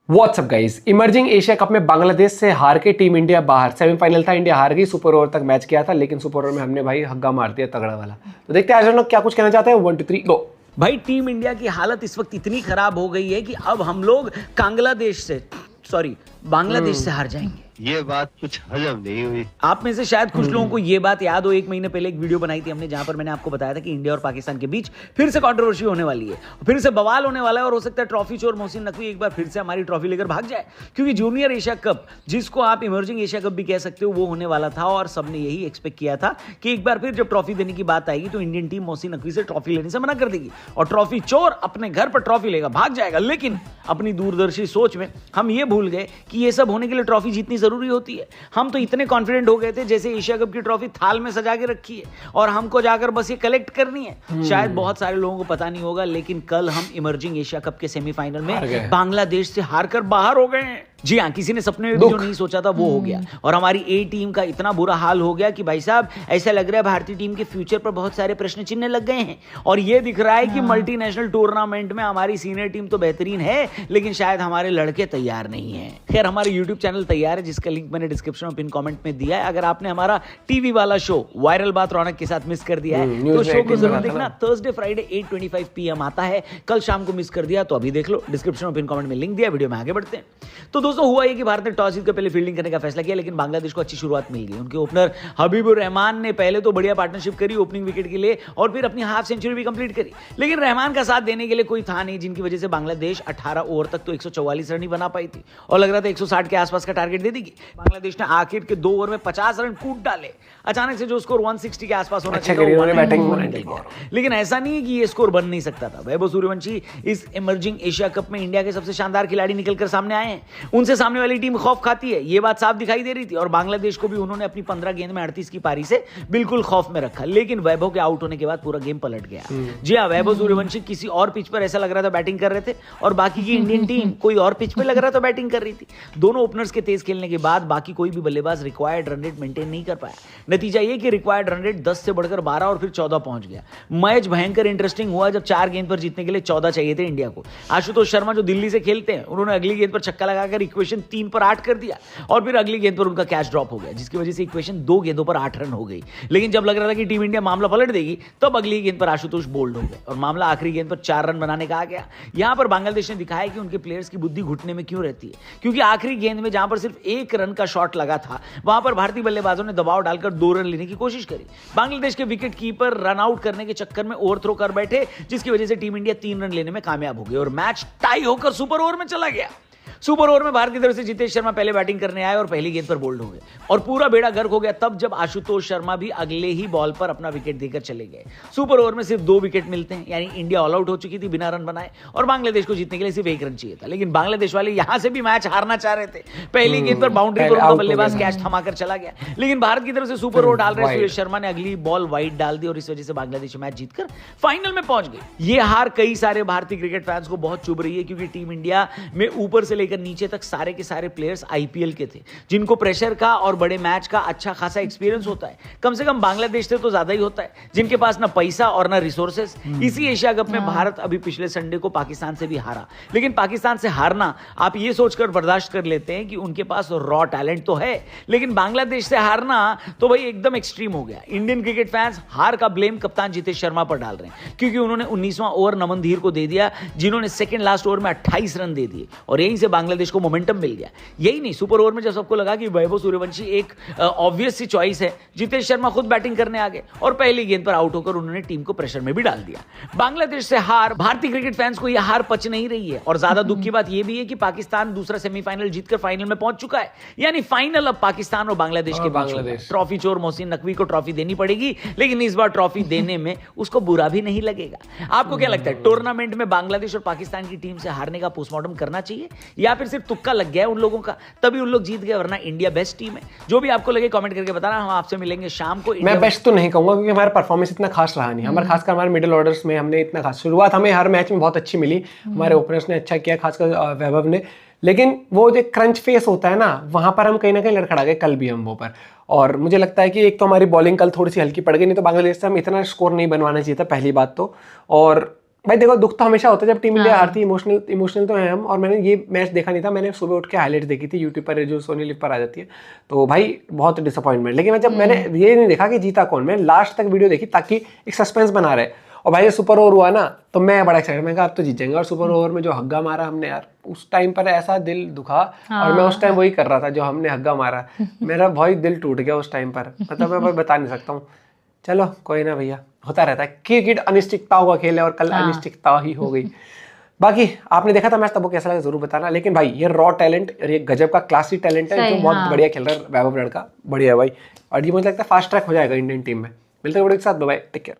WhatsApp guys, emerging Asia cup में बांग्लादेश से हार के टीम इंडिया बाहर। सेमीफाइनल था, इंडिया हार गई। सुपर ओवर तक मैच किया था, लेकिन सुपर ओवर में हमने भाई हग्गा मार दिया तगड़ा वाला। तो देखते हैं आज हम लोग क्या कुछ कहना चाहते हैं। 1 2 3 गो। भाई टीम इंडिया की हालत इस वक्त इतनी खराब हो गई है कि अब हम लोग बांग्लादेश से हार जाएंगे। ये बात कुछ हजम नहीं हुई। आप में से शायद कुछ लोगों को ये बात याद हो, 1 महीने पहले एक वीडियो बनाई थी हमने जहां पर मैंने आपको बताया था कि इंडिया और पाकिस्तान के बीच फिर से कंट्रोवर्सी होने वाली है, फिर से बवाल होने वाला है और हो सकता है ट्रॉफी चोर मोहसिन नकवी एक बार फिर से हमारी ट्रॉफी लेकर भाग जाए। क्योंकि जूनियर एशिया कप, जिसको आप इमर्जिंग एशिया कप भी कह सकते हो, वो होने वाला था और सबने यही एक्सपेक्ट किया था कि एक बार फिर जब ट्रॉफी देने की बात आएगी तो इंडियन टीम मोहसिन नकवी से ट्रॉफी लेने से मना कर देगी और ट्रॉफी चोर अपने घर पर ट्रॉफी लेगा, भाग जाएगा। लेकिन अपनी दूरदर्शी सोच में हम ये भूल गए कि ये सब होने के लिए ट्रॉफी जीतनी जरूरी होती है। हम तो इतने कॉन्फिडेंट हो गए थे जैसे एशिया कप की ट्रॉफी थाल में सजा के रखी है और हमको जाकर बस ये कलेक्ट करनी है। शायद बहुत सारे लोगों को पता नहीं होगा, लेकिन कल हम इमर्जिंग एशिया कप के सेमीफाइनल में बांग्लादेश से हारकर बाहर हो गए हैं। जी हाँ, किसी ने सपने में भी जो नहीं सोचा था वो हो गया और हमारी ए टीम का इतना बुरा हाल हो गया कि भाई साहब ऐसा लग रहा है भारतीय टीम के फ्यूचर पर बहुत सारे प्रश्न चिन्ह लग गए हैं। और ये दिख रहा है कि मल्टीनेशनल टूर्नामेंट में हमारी सीनियर टीम तो बेहतरीन है, लेकिन शायद हमारे लड़के तैयार नहीं है। खैर, हमारे यूट्यूब चैनल तैयार है, जिसका लिंक मैंने डिस्क्रिप्शन और पिन कमेंट में दिया है। अगर आपने हमारा टीवी वाला शो वायरल बात रौनक के साथ मिस कर दिया है तो शो को जरूर देखना। थर्सडे फ्राइडे 8:25 PM आता है। कल शाम को मिस कर दिया तो अभी देख लो, डिस्क्रिप्शन और पिन कमेंट में लिंक दिया। वीडियो में आगे बढ़ते हैं। तो दोस्तों, हुआ ये कि भारत ने टॉस जीतकर पहले फील्डिंग करने का फैसला किया, लेकिन बांग्लादेश को अच्छी शुरुआत मिल गई। उनके ओपनर हबीबुर रहमान ने पहले तो बढ़िया पार्टनरशिप करी ओपनिंग विकेट के लिए और फिर अपनी हाफ सेंचुरी भी कंप्लीट करी, लेकिन रहमान का साथ देने के लिए कोई था नहीं, जिनकी वजह से बांग्लादेश 18 ओवर तक तो 144 रन ही बना पाई थी और लग रहा था 160 के आसपास का टारगेट दे देगी। बांग्लादेश ने आखिर के 2 ओवर में 50 रन कूद डाले। अचानक से जो स्कोर 160 के आसपास होना चाहिए, लेकिन ऐसा नहीं है कि ये स्कोर बन नहीं सकता था। वैभव सूर्यवंशी इस इमर्जिंग एशिया कप में इंडिया के सबसे शानदार खिलाड़ी निकलकर सामने आए हैं। उनसे सामने वाली टीम खौफ खाती है, ये बात साफ दिखाई दे रही थी और बांग्लादेश को भी उन्होंने अपनी 15 गेंद में 38 की पारी से बिल्कुल खौफ में रखा। लेकिन वैभव के आउट होने के बाद पूरा गेम पलट गया। जी हाँ, वैभव सूर्यवंशी किसी और पिच पर ऐसा लग रहा था बैटिंग कर रहे थे और बाकी की इंडियन टीम कोई और पिच पर लग रहा था बैटिंग कर रही थी। दोनों ओपनर्स के तेज खेलने के बाद बाकी कोई भी बल्लेबाज रिक्वायर्ड रन रेट मेंटेन नहीं कर पाया। नतीजा ये कि रिक्वायर्ड रन रेट 10 से बढ़कर 12 और फिर 14 पहुंच गया। मैच भयंकर इंटरेस्टिंग हुआ जब 4 गेंद पर जीतने के लिए 14 चाहिए थे इंडिया को। आशुतोष शर्मा जो दिल्ली से खेलते हैं, उन्होंने अगली गेंद पर छक्का लगाकर इक्वेशन 3 पर 8 कर दिया और फिर अगली गेंद पर उनका कैच ड्रॉप हो गया, जिसकी वजह से इक्वेशन 2 गेंदों पर 8 रन हो गई। लेकिन जब लग रहा था कि टीम इंडिया मामला पलट देगी, तब अगली गेंद पर आशुतोष बोल्ड हो गए और मामला आखिरी गेंद पर 4 रन बनाने का आ गया। यहां पर बांग्लादेश ने दिखाया कि उनके प्लेयर्स की बुद्धि घुटने में क्यों रहती है, क्योंकि आखिरी गेंद में जहां पर सिर्फ 1 रन का शॉट लगा था, वहां पर भारतीय बल्लेबाजों ने दबाव डालकर 2 रन लेने की कोशिश करी। बांग्लादेश के विकेट कीपर रन आउट करने के चक्कर में ओवरथ्रो कर बैठे, जिसकी वजह से टीम इंडिया 3 रन लेने में कामयाब हो गई और मैच टाई होकर सुपर ओवर में चला गया। सुपर ओवर में भारत की तरफ से जितेश शर्मा पहले बैटिंग करने आए और पहली गेंद पर बोल्ड हो गए और पूरा बेड़ा गर्क हो गया तब जब आशुतोष शर्मा भी अगले ही बॉल पर अपना विकेट देकर चले गए। सुपर ओवर में सिर्फ 2 विकेट मिलते हैं, यानी इंडिया ऑल आउट हो चुकी थी बिना रन बनाए और बांग्लादेश को जीतने के लिए सिर्फ 1 रन चाहिए था। लेकिन बांग्लादेश वाले यहां से भी मैच हारना चाह रहे थे। पहली गेंद पर बाउंड्री पर उनका बल्लेबाज कैच थमाकर चला गया, लेकिन भारत की तरफ से सुपर ओवर डाल रहे सुरेश शर्मा ने अगली बॉल वाइड डाल दी और इस वजह से बांग्लादेश मैच जीतकर फाइनल में पहुंच गई। ये हार कई सारे भारतीय क्रिकेट फैंस को बहुत चुभ रही है, क्योंकि टीम इंडिया में ऊपर से लेकर नीचे तक सारे के सारे प्लेयर्स आईपीएल के थे, जिनको प्रेशर का और बड़े मैच का अच्छा खासा एक्सपीरियंस होता है। कम से कम बांग्लादेश से तो ज्यादा ही होता है, जिनके पास ना पैसा और ना रिसोर्सेस। इसी एशिया कप में भारत अभी पिछले संडे को पाकिस्तान से भी हारा, लेकिन पाकिस्तान से हारना आप ये सोचकर बर्दाश्त कर लेते हैं कि उनके पास रॉ टैलेंट तो है, लेकिन बांग्लादेश से हारना तो भाई एकदम एक्सट्रीम हो गया। इंडियन क्रिकेट फैंस हार का ब्लेम कप्तान जितेश शर्मा पर डाल रहे हैं, क्योंकि उन्होंने 19वां ओवर नमन धीर को दे दिया, जिन्होंने सेकंड लास्ट ओवर में 28 रन दे दिए और यहीं से बांग्लादेश को मोमेंटम मिल गया। यही नहीं, सुपर ओवर में जब सबको लगा कि वैभव सूर्यवंशी एक ऑब्वियस सी चॉइस है, जितेश शर्मा खुद बैटिंग करने आ गए और पहली गेंद पर आउट होकर उन्होंने टीम को प्रेशर में भी डाल दिया। बांग्लादेश से हार भारतीय क्रिकेट फैंस को यह हार पच नहीं रही है और ज्यादा दुख की बात यह भी है कि पाकिस्तान दूसरा सेमीफाइनल जीतकर फाइनल में पहुंच चुका है, यानी फाइनल अब पाकिस्तान और बांग्लादेश के बीच। ट्रॉफी चोर मोहसिन नकवी को ट्रॉफी देनी पड़ेगी, लेकिन इस बार ट्रॉफी देने में उसको बुरा भी नहीं लगेगा। आपको क्या लगता है, टूर्नामेंट में बांग्लादेश और पाकिस्तान की टीम से हारने का पोस्टमार्टम करना चाहिए या फिर सिर्फ तुक्का लग गया उन लोगों का, तभी उन लोग जीत गए, वरना इंडिया बेस्ट टीम है? जो भी आपको लगे कमेंट करके बताना। हम आपसे मिलेंगे शाम को। मैं बेस्ट तो नहीं कहूंगा, क्योंकि हमारा परफॉर्मेंस इतना खास रहा नहीं। हमारे खासकर हमारे मिडिल ऑर्डर्स में हमने इतना खास शुरुआत हमें हर मैच में बहुत अच्छी मिली। हमारे ओपनर्स ने अच्छा किया, खासकर वैभव ने, लेकिन वो जो क्रंच फेस होता है ना, वहां पर हम कहीं ना कहीं लड़खड़ा गए कल भी हम वो पर। और मुझे लगता है कि एक तो हमारी बॉलिंग कल थोड़ी सी हल्की पड़ गई, नहीं तो बांग्लादेश से हम इतना स्कोर नहीं बनवाना चाहिए था, पहली बात तो। और भाई देखो दुख तो हमेशा होता है जब टीम इंडिया हारती है, इमोशनल तो है हम। और मैंने ये मैच देखा नहीं था, मैंने सुबह उठ के हाईलाइट देखी थी यूट्यूब पर जो सोनी लिव पर आ जाती है, तो भाई बहुत डिसअपॉइंटमेंट। लेकिन मैंने ये नहीं देखा कि जीता कौन, मैं लास्ट तक वीडियो देखी ताकि एक सस्पेंस बना रहे। और भाई ये सुपर ओवर हुआ ना तो मैं बड़ा एक्साइटेड, मैं कहा अब तो जीत जाएंगे। और सुपर ओवर में जो हग्गा मारा हमने यार, उस टाइम पर ऐसा दिल दुखा। और मैं उस टाइम वही कर रहा था जो हमने हग्गा मारा, मेरा भाई दिल टूट गया उस टाइम पर, मतलब मैं भाई बता नहीं सकता हूँ। चलो कोई ना भैया, होता रहता है, क्रिकेट अनिश्चितताओं का खेल है और कल अनिश्चितता ही हो गई। बाकी आपने देखा था मैच, तब वो कैसा लगा जरूर बताना। लेकिन भाई ये रॉ टैलेंट और ये गजब का क्लासी टैलेंट है जो बहुत बढ़िया खेल रहा है वैभव लड़का, बढ़िया भाई। और ये मुझे लगता है फास्ट ट्रैक हो जाएगा इंडियन टीम में। मिलते हैं वीडियो के साथ, बाय बाय, टेक केयर।